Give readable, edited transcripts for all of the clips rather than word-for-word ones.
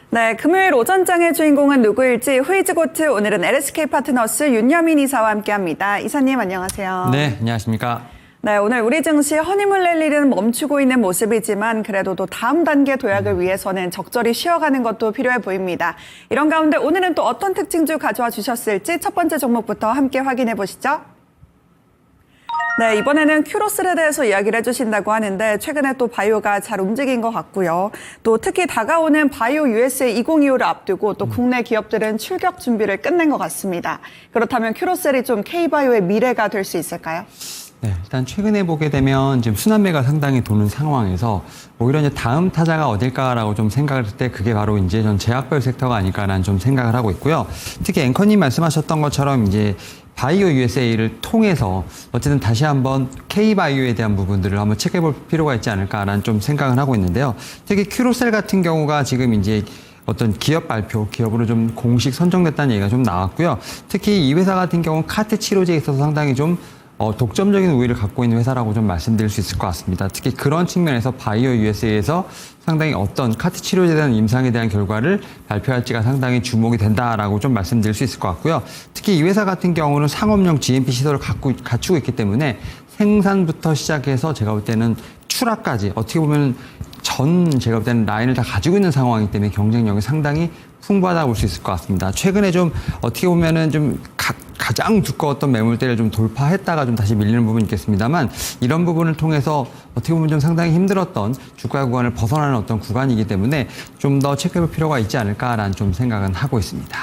네, 금요일 오전장의 주인공은 누구일지 후이즈고트 오늘은 LSK 파트너스 윤여민 이사와 함께합니다. 이사님 안녕하세요. 네, 안녕하십니까. 네, 오늘 우리 증시 허니문 랠리는 멈추고 있는 모습이지만 그래도 또 다음 단계 도약을 위해서는 적절히 쉬어가는 것도 필요해 보입니다. 이런 가운데 오늘은 또 어떤 특징주 가져와 주셨을지 첫 번째 종목부터 함께 확인해 보시죠. 네, 이번에는 큐로스에 대해서 이야기를 해주신다고 하는데 최근에 또 바이오가 잘 움직인 것 같고요. 또 특히 다가오는 바이오 USA 2025를 앞두고 또 국내 기업들은 출격 준비를 끝낸 것 같습니다. 그렇다면 큐로셀이 좀 K바이오의 미래가 될 수 있을까요? 네, 일단 최근에 보게 되면 지금 순환매가 상당히 도는 상황에서 오히려 이제 다음 타자가 어딜까라고 좀 생각을 할 때 그게 바로 이제 전 제약바이오 섹터가 아닐까라는 좀 생각을 하고 있고요. 특히 앵커님 말씀하셨던 것처럼 이제 바이오 USA를 통해서 어쨌든 다시 한번 K바이오에 대한 부분들을 한번 체크해 볼 필요가 있지 않을까라는 좀 생각을 하고 있는데요. 특히 큐로셀 같은 경우가 지금 이제 어떤 기업 발표, 기업으로 좀 공식 선정됐다는 얘기가 좀 나왔고요. 특히 이 회사 같은 경우는 카트 치료제에 있어서 상당히 좀 독점적인 우위를 갖고 있는 회사라고 좀 말씀드릴 수 있을 것 같습니다. 특히 그런 측면에서 바이오 USA에서 상당히 어떤 카트 치료제에 대한 임상에 대한 결과를 발표할지가 상당히 주목이 된다라고 좀 말씀드릴 수 있을 것 같고요. 특히 이 회사 같은 경우는 상업용 GMP 시설을 갖추고 있기 때문에 생산부터 시작해서 제가 볼 때는 출하까지 어떻게 보면 제가 볼 때는 라인을 다 가지고 있는 상황이기 때문에 경쟁력이 상당히 풍부하다고 볼 수 있을 것 같습니다. 최근에 좀 어떻게 보면은 좀 가장 두꺼웠던 매물대를 좀 돌파했다가 좀 다시 밀리는 부분이 있겠습니다만 이런 부분을 통해서 어떻게 보면 좀 상당히 힘들었던 주가 구간을 벗어나는 어떤 구간이기 때문에 좀 더 체크해볼 필요가 있지 않을까라는 좀 생각은 하고 있습니다.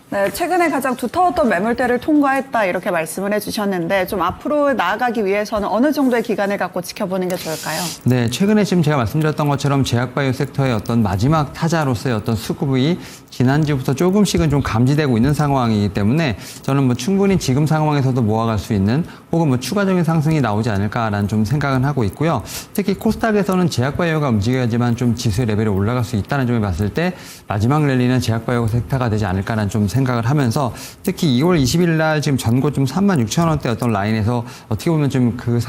네, 최근에 가장 두터웠던 매물대를 통과했다 이렇게 말씀을 해주셨는데 좀 앞으로 나아가기 위해서는 어느 정도의 기간을 갖고 지켜보는 게 좋을까요? 네, 최근에 지금 제가 말씀드렸던 것처럼 제약바이오 섹터의 어떤 마지막 타자로서의 어떤 수급이 지난주부터 조금씩은 좀 감지되고 있는 상황이기 때문에 저는 뭐 충분히 지금 상황에서도 모아갈 수 있는 혹은 뭐 추가적인 상승이 나오지 않을까라는 좀 생각은 하고 있고요. 특히 코스닥에서는 제약바이오가 움직여야지만 좀 지수의 레벨이 올라갈 수 있다는 점을 봤을 때 마지막 랠리는 제약바이오 섹터가 되지 않을까라는 좀 생각을 하면서 특히 2월 20일 날 지금 전고 좀 36,000원대 어떤 라인에서 어떻게 보면 좀 그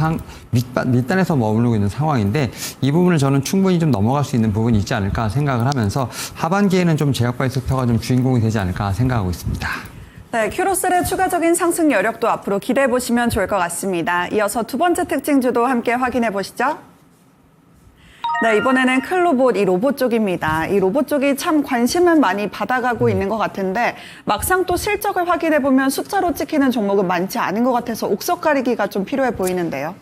밑단에서 머무르고 있는 상황인데 이 부분을 저는 충분히 좀 넘어갈 수 있는 부분이 있지 않을까 생각을 하면서 하반기에는 좀 제약바이오 섹터가 좀 주인공이 되지 않을까 생각하고 있습니다. 네, 큐로셀의 추가적인 상승 여력도 앞으로 기대해 보시면 좋을 것 같습니다. 이어서 두 번째 특징주도 함께 확인해 보시죠. 네, 이번에는 클로봇, 이 로봇 쪽입니다. 이 로봇 쪽이 참 관심은 많이 받아가고 있는 것 같은데 막상 또 실적을 확인해 보면 숫자로 찍히는 종목은 많지 않은 것 같아서 옥석 가리기가 좀 필요해 보이는데요.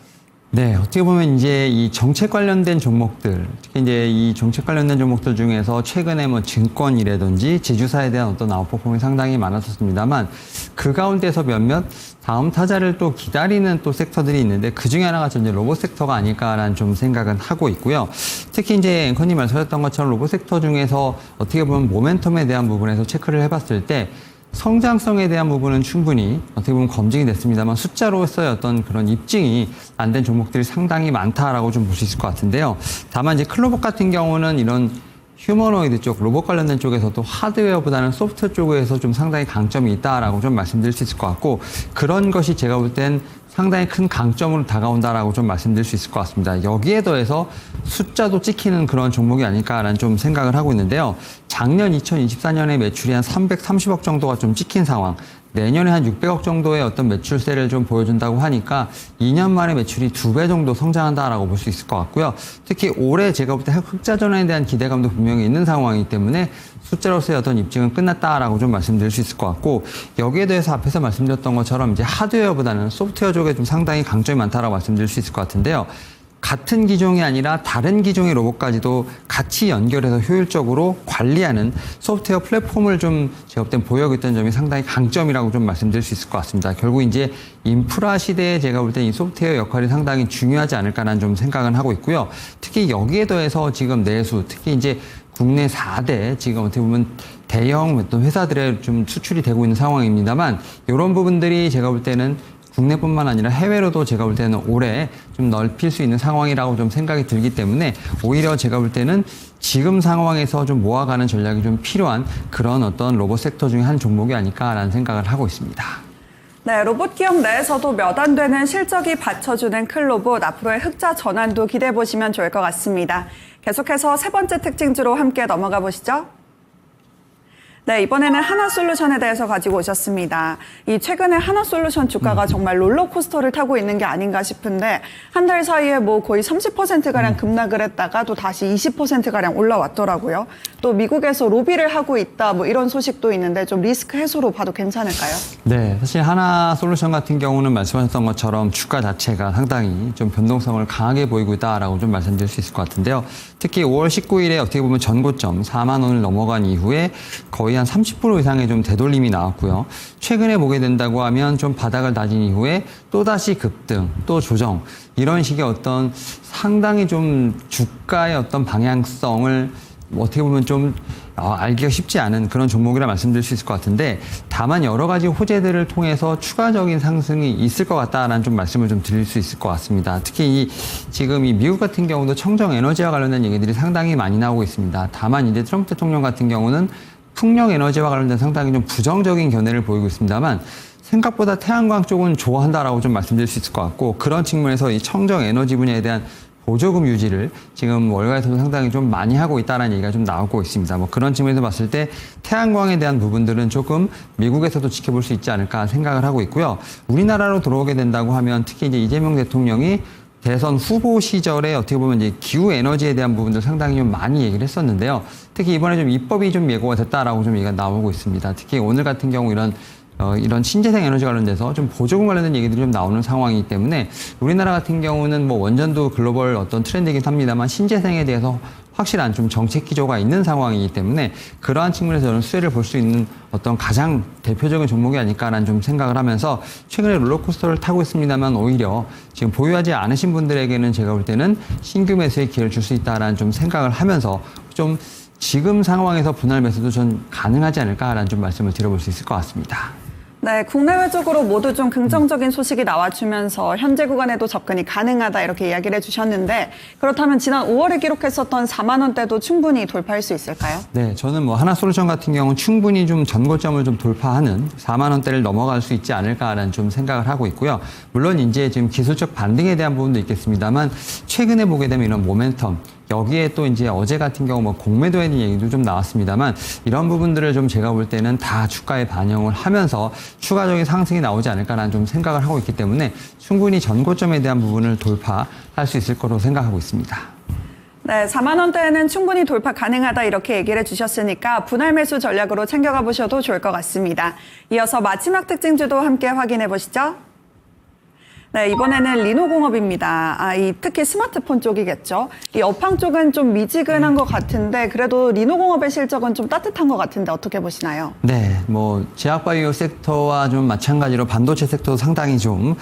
네, 어떻게 보면 이제 이 정책 관련된 종목들, 특히 이제 이 정책 관련된 종목들 중에서 최근에 뭐 증권이라든지 제주사에 대한 어떤 아웃퍼폼이 상당히 많았었습니다만 그 가운데서 몇몇 다음 타자를 또 기다리는 또 섹터들이 있는데 그 중에 하나가 이제 로봇 섹터가 아닐까라는 좀 생각은 하고 있고요. 특히 이제 앵커님 말씀하셨던 것처럼 로봇 섹터 중에서 어떻게 보면 모멘텀에 대한 부분에서 체크를 해봤을 때 성장성에 대한 부분은 충분히 어떻게 보면 검증이 됐습니다만 숫자로서의 어떤 그런 입증이 안 된 종목들이 상당히 많다라고 좀 볼 수 있을 것 같은데요. 다만 이제 클로봇 같은 경우는 이런 휴머노이드 쪽, 로봇 관련된 쪽에서도 하드웨어보다는 소프트웨어 쪽에서 좀 상당히 강점이 있다라고 좀 말씀드릴 수 있을 것 같고 그런 것이 제가 볼 땐 상당히 큰 강점으로 다가온다라고 좀 말씀드릴 수 있을 것 같습니다. 여기에 더해서 숫자도 찍히는 그런 종목이 아닐까라는 좀 생각을 하고 있는데요. 작년 2024년에 매출이 한 330억 정도가 좀 찍힌 상황, 내년에 한 600억 정도의 어떤 매출세를 좀 보여준다고 하니까 2년 만에 매출이 2배 정도 성장한다라고 볼 수 있을 것 같고요. 특히 올해 제가 볼 때 흑자 전환에 대한 기대감도 분명히 있는 상황이기 때문에 숫자로서의 어떤 입증은 끝났다라고 좀 말씀드릴 수 있을 것 같고 여기에 대해서 앞에서 말씀드렸던 것처럼 이제 하드웨어보다는 소프트웨어 쪽에 좀 상당히 강점이 많다라고 말씀드릴 수 있을 것 같은데요. 같은 기종이 아니라 다른 기종의 로봇까지도 같이 연결해서 효율적으로 관리하는 소프트웨어 플랫폼을 좀 제가 볼 땐 보여주고 있던 점이 상당히 강점이라고 좀 말씀드릴 수 있을 것 같습니다. 결국 이제 인프라 시대에 제가 볼 땐 이 소프트웨어 역할이 상당히 중요하지 않을까라는 좀 생각은 하고 있고요. 특히 여기에 더해서 지금 내수, 특히 이제 국내 4대 지금 어떻게 보면 대형 어떤 회사들에 좀 수출이 되고 있는 상황입니다만 이런 부분들이 제가 볼 때는 국내뿐만 아니라 해외로도 제가 볼 때는 올해 좀 넓힐 수 있는 상황이라고 좀 생각이 들기 때문에 오히려 제가 볼 때는 지금 상황에서 좀 모아가는 전략이 좀 필요한 그런 어떤 로봇 섹터 중에 한 종목이 아닐까라는 생각을 하고 있습니다. 네, 로봇 기업 내에서도 몇 안 되는 실적이 받쳐주는 클로봇, 앞으로의 흑자 전환도 기대해 보시면 좋을 것 같습니다. 계속해서 세 번째 특징주로 함께 넘어가 보시죠. 네, 이번에는 하나솔루션에 대해서 가지고 오셨습니다. 이 최근에 하나솔루션 주가가 정말 롤러코스터를 타고 있는 게 아닌가 싶은데 한 달 사이에 뭐 거의 30%가량 급락을 했다가 또 다시 20%가량 올라왔더라고요. 또 미국에서 로비를 하고 있다 뭐 이런 소식도 있는데 좀 리스크 해소로 봐도 괜찮을까요? 네, 사실 하나솔루션 같은 경우는 말씀하셨던 것처럼 주가 자체가 상당히 좀 변동성을 강하게 보이고 있다라고 좀 말씀드릴 수 있을 것 같은데요. 특히 5월 19일에 어떻게 보면 전고점 4만 원을 넘어간 이후에 거의 한 30% 이상의 좀 되돌림이 나왔고요. 최근에 보게 된다고 하면 좀 바닥을 다진 이후에 또다시 급등, 또 조정 이런 식의 어떤 상당히 좀 주가의 어떤 방향성을 어떻게 보면 좀 알기가 쉽지 않은 그런 종목이라 말씀드릴 수 있을 것 같은데 다만 여러 가지 호재들을 통해서 추가적인 상승이 있을 것 같다라는 좀 말씀을 좀 드릴 수 있을 것 같습니다. 특히 지금 이 미국 같은 경우도 청정 에너지와 관련된 얘기들이 상당히 많이 나오고 있습니다. 다만 이제 트럼프 대통령 같은 경우는 풍력 에너지와 관련된 상당히 좀 부정적인 견해를 보이고 있습니다만 생각보다 태양광 쪽은 좋아한다라고 좀 말씀드릴 수 있을 것 같고 그런 측면에서 이 청정 에너지 분야에 대한 보조금 유지를 지금 월가에서도 상당히 좀 많이 하고 있다는 얘기가 좀 나오고 있습니다. 뭐 그런 측면에서 봤을 때 태양광에 대한 부분들은 조금 미국에서도 지켜볼 수 있지 않을까 생각을 하고 있고요. 우리나라로 들어오게 된다고 하면 특히 이제 이재명 대통령이 대선 후보 시절에 어떻게 보면 이제 기후 에너지에 대한 부분들 상당히 좀 많이 얘기를 했었는데요. 특히 이번에 좀 입법이 좀 예고가 됐다라고 좀 얘기가 나오고 있습니다. 특히 오늘 같은 경우 이런 신재생 에너지 관련돼서 좀 보조금 관련된 얘기들이 좀 나오는 상황이기 때문에 우리나라 같은 경우는 뭐 원전도 글로벌 어떤 트렌드이긴 합니다만 신재생에 대해서 확실한 좀 정책 기조가 있는 상황이기 때문에 그러한 측면에서 저는 수혜를 볼 수 있는 어떤 가장 대표적인 종목이 아닐까라는 좀 생각을 하면서 최근에 롤러코스터를 타고 있습니다만 오히려 지금 보유하지 않으신 분들에게는 제가 볼 때는 신규 매수의 기회를 줄 수 있다라는 좀 생각을 하면서 좀 지금 상황에서 분할 매수도 전 가능하지 않을까라는 좀 말씀을 드려볼 수 있을 것 같습니다. 네, 국내외적으로 모두 좀 긍정적인 소식이 나와주면서 현재 구간에도 접근이 가능하다 이렇게 이야기를 해주셨는데 그렇다면 지난 5월에 기록했었던 4만 원대도 충분히 돌파할 수 있을까요? 네, 저는 뭐 하나솔루션 같은 경우는 충분히 좀 전고점을 좀 돌파하는 4만 원대를 넘어갈 수 있지 않을까라는 좀 생각을 하고 있고요. 물론 이제 지금 기술적 반등에 대한 부분도 있겠습니다만 최근에 보게 되면 이런 모멘텀 여기에 또 이제 어제 같은 경우 뭐 공매도에 대한 얘기도 좀 나왔습니다만 이런 부분들을 좀 제가 볼 때는 다 주가에 반영을 하면서 추가적인 상승이 나오지 않을까라는 좀 생각을 하고 있기 때문에 충분히 전고점에 대한 부분을 돌파할 수 있을 거로 생각하고 있습니다. 네, 4만 원대에는 충분히 돌파 가능하다 이렇게 얘기를 해주셨으니까 분할 매수 전략으로 챙겨가 보셔도 좋을 것 같습니다. 이어서 마지막 특징주도 함께 확인해 보시죠. 네, 이번에는 리노공업입니다. 특히 스마트폰 쪽이겠죠. 이 업황 쪽은 좀 미지근한 것 같은데 그래도 리노공업의 실적은 좀 따뜻한 것 같은데 어떻게 보시나요? 네, 뭐 제약바이오 섹터와 좀 마찬가지로 반도체 섹터도 상당히 좀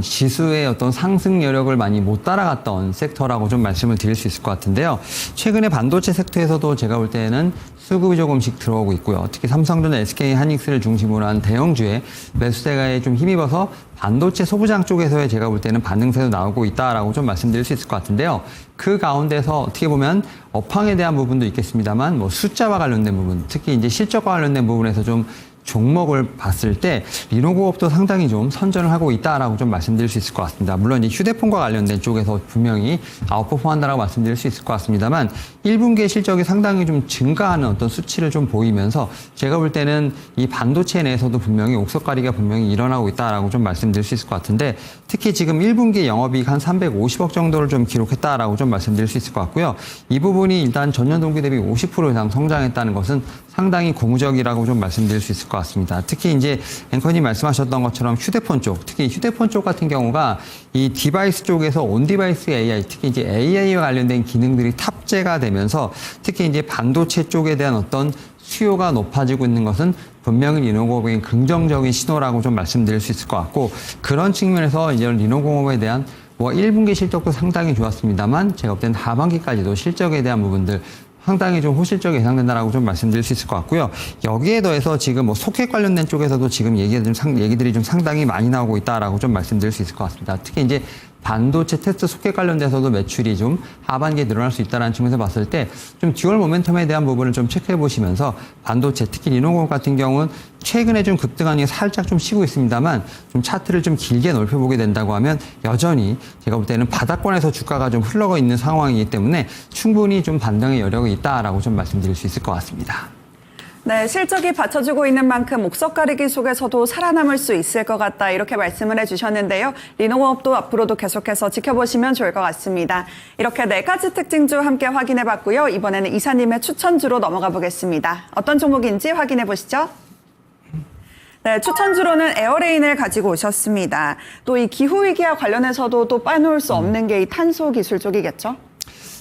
지수의 어떤 상승 여력을 많이 못 따라갔던 섹터라고 좀 말씀을 드릴 수 있을 것 같은데요. 최근에 반도체 섹터에서도 제가 볼 때는 수급이 조금씩 들어오고 있고요. 특히 삼성전자, SK 하이닉스를 중심으로 한 대형주의 매수세가에 좀 힘입어서 반도체 소부장 쪽에서의 제가 볼 때는 반등세도 나오고 있다라고 좀 말씀드릴 수 있을 것 같은데요. 그 가운데서 어떻게 보면 업황에 대한 부분도 있겠습니다만 뭐 숫자와 관련된 부분, 특히 이제 실적과 관련된 부분에서 좀 종목을 봤을 때 리노공업도 상당히 좀 선전을 하고 있다라고 좀 말씀드릴 수 있을 것 같습니다. 물론 이제 휴대폰과 관련된 쪽에서 분명히 아웃퍼폼한다라고 말씀드릴 수 있을 것 같습니다만 1분기의 실적이 상당히 좀 증가하는 어떤 수치를 좀 보이면서 제가 볼 때는 이 반도체 내에서도 분명히 옥석가리가 분명히 일어나고 있다라고 좀 말씀드릴 수 있을 것 같은데 특히 지금 1분기 영업이익 한 350억 정도를 좀 기록했다라고 좀 말씀드릴 수 있을 것 같고요. 이 부분이 일단 전년 동기 대비 50% 이상 성장했다는 것은 상당히 고무적이라고 좀 말씀드릴 수 있을 것 같습니다. 특히 이제 앵커님 말씀하셨던 것처럼 휴대폰 쪽, 특히 휴대폰 쪽 같은 경우가 이 디바이스 쪽에서 온 디바이스 AI, 특히 이제 AI와 관련된 기능들이 탑재가 되면서 특히 이제 반도체 쪽에 대한 어떤 수요가 높아지고 있는 것은 분명히 리노공업의 긍정적인 신호라고 좀 말씀드릴 수 있을 것 같고 그런 측면에서 이제 리노공업에 대한 뭐 1분기 실적도 상당히 좋았습니다만 제가 볼 때는 하반기까지도 실적에 대한 부분들 상당히 좀 호실적이 예상된다라고 좀 말씀드릴 수 있을 것 같고요. 여기에 더해서 지금 뭐 소켓 관련된 쪽에서도 지금 얘기들이 좀 상당히 많이 나오고 있다라고 좀 말씀드릴 수 있을 것 같습니다. 특히 이제 반도체 테스트 소켓 관련돼서도 매출이 좀 하반기에 늘어날 수 있다는 측면에서 봤을 때 좀 듀얼 모멘텀에 대한 부분을 좀 체크해 보시면서 반도체 특히 리노공업 같은 경우는 최근에 좀 급등하는 게 살짝 좀 쉬고 있습니다만 좀 차트를 좀 길게 넓혀보게 된다고 하면 여전히 제가 볼 때는 바닥권에서 주가가 좀 흘러가 있는 상황이기 때문에 충분히 좀 반등의 여력이 있다라고 좀 말씀드릴 수 있을 것 같습니다. 네, 실적이 받쳐주고 있는 만큼 옥석 가리기 속에서도 살아남을 수 있을 것 같다 이렇게 말씀을 해주셨는데요. 리노공업도 앞으로도 계속해서 지켜보시면 좋을 것 같습니다. 이렇게 4가지 특징주 함께 확인해봤고요. 이번에는 이사님의 추천주로 넘어가 보겠습니다. 어떤 종목인지 확인해 보시죠. 네, 추천주로는 에어레인을 가지고 오셨습니다. 또 이 기후위기와 관련해서도 또 빠놓을 수 없는 게 이 탄소 기술 쪽이겠죠?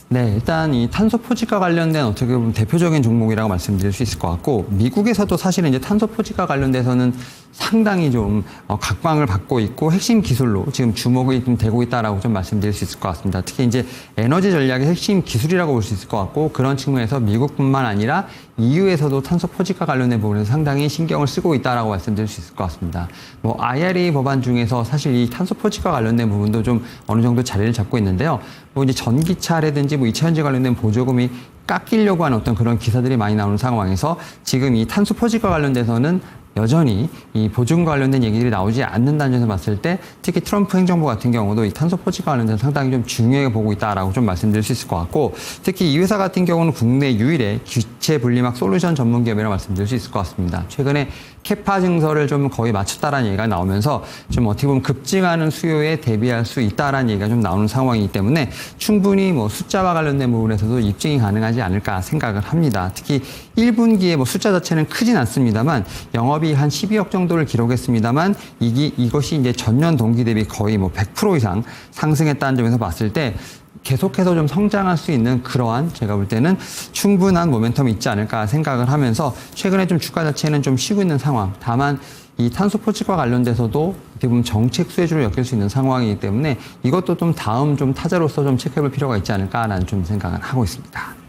네, 일단 이 탄소 포집과 관련된 어떻게 보면 대표적인 종목이라고 말씀드릴 수 있을 것 같고, 미국에서도 사실은 이제 탄소 포집과 관련돼서는 상당히 좀 각광을 받고 있고 핵심 기술로 지금 주목이 좀 되고 있다라고 좀 말씀드릴 수 있을 것 같습니다. 특히 이제 에너지 전략의 핵심 기술이라고 볼 수 있을 것 같고, 그런 측면에서 미국뿐만 아니라 EU에서도 탄소 포집과 관련된 부분에서 상당히 신경을 쓰고 있다라고 말씀드릴 수 있을 것 같습니다. 뭐 IRA 법안 중에서 사실 이 탄소 포집과 관련된 부분도 좀 어느 정도 자리를 잡고 있는데요. 뭐 이제 전기차라든지 뭐 2차전지 관련된 보조금이 깎이려고 하는 어떤 그런 기사들이 많이 나오는 상황에서 지금 이 탄소 포집과 관련돼서는 여전히 이 보증과 관련된 얘기들이 나오지 않는다는 점에서 봤을 때 특히 트럼프 행정부 같은 경우도 이 탄소 포집과 관련돼서 상당히 좀 중요하게 보고 있다라고 좀 말씀드릴 수 있을 것 같고, 특히 이 회사 같은 경우는 국내 유일의 기체 분리막 솔루션 전문 기업이라고 말씀드릴 수 있을 것 같습니다. 최근에 캐파 증설을 좀 거의 마쳤다라는 얘기가 나오면서 좀 어떻게 보면 급증하는 수요에 대비할 수 있다라는 얘기가 좀 나오는 상황이기 때문에 충분히 뭐 숫자와 관련된 부분에서도 입증이 가능하지 않을까 생각을 합니다. 특히 1분기에 뭐 숫자 자체는 크진 않습니다만 영업이 한 12억 정도를 기록했습니다만 이것이 이제 전년 동기 대비 거의 뭐 100% 이상 상승했다는 점에서 봤을 때 계속해서 좀 성장할 수 있는 그러한 제가 볼 때는 충분한 모멘텀이 있지 않을까 생각을 하면서 최근에 좀 주가 자체는 좀 쉬고 있는 상황. 다만 이 탄소 포집과 관련돼서도 어떻게 보면 정책 수혜주를 엮일 수 있는 상황이기 때문에 이것도 좀 다음 좀 타자로서 좀 체크해볼 필요가 있지 않을까라는 좀 생각을 하고 있습니다.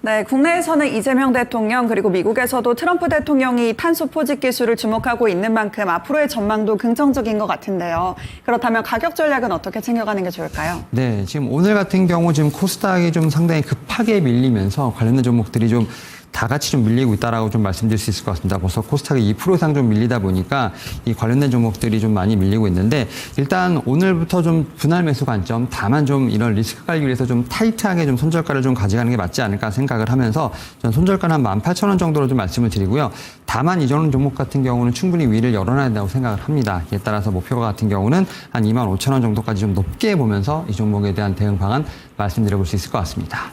네, 국내에서는 이재명 대통령 그리고 미국에서도 트럼프 대통령이 탄소 포집 기술을 주목하고 있는 만큼 앞으로의 전망도 긍정적인 것 같은데요. 그렇다면 가격 전략은 어떻게 챙겨가는 게 좋을까요? 네, 지금 오늘 같은 경우 지금 코스닥이 좀 상당히 급하게 밀리면서 관련된 종목들이 좀 다 같이 좀 밀리고 있다라고 좀 말씀드릴 수 있을 것 같습니다. 벌써 코스닥이 2% 이상 좀 밀리다 보니까 이 관련된 종목들이 좀 많이 밀리고 있는데, 일단 오늘부터 좀 분할 매수 관점, 다만 좀 이런 리스크 관리 위해서 좀 타이트하게 좀 손절가를 좀 가져가는 게 맞지 않을까 생각을 하면서 전 손절가는 한 18,000원 정도로 좀 말씀을 드리고요. 다만 이 정도 종목 같은 경우는 충분히 위를 열어놔야 된다고 생각을 합니다. 이에 따라서 목표가 같은 경우는 한 25,000원 정도까지 좀 높게 보면서 이 종목에 대한 대응 방안 말씀드려볼 수 있을 것 같습니다.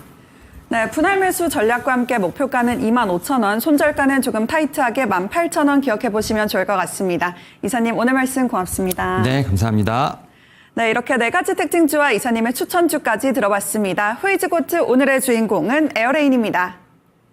네, 분할 매수 전략과 함께 목표가는 25,000원, 손절가는 조금 타이트하게 18,000원 기억해 보시면 좋을 것 같습니다. 이사님, 오늘 말씀 고맙습니다. 네, 감사합니다. 네, 이렇게 4가지 특징주와 이사님의 추천주까지 들어봤습니다. 후이즈고트 오늘의 주인공은 에어레인입니다.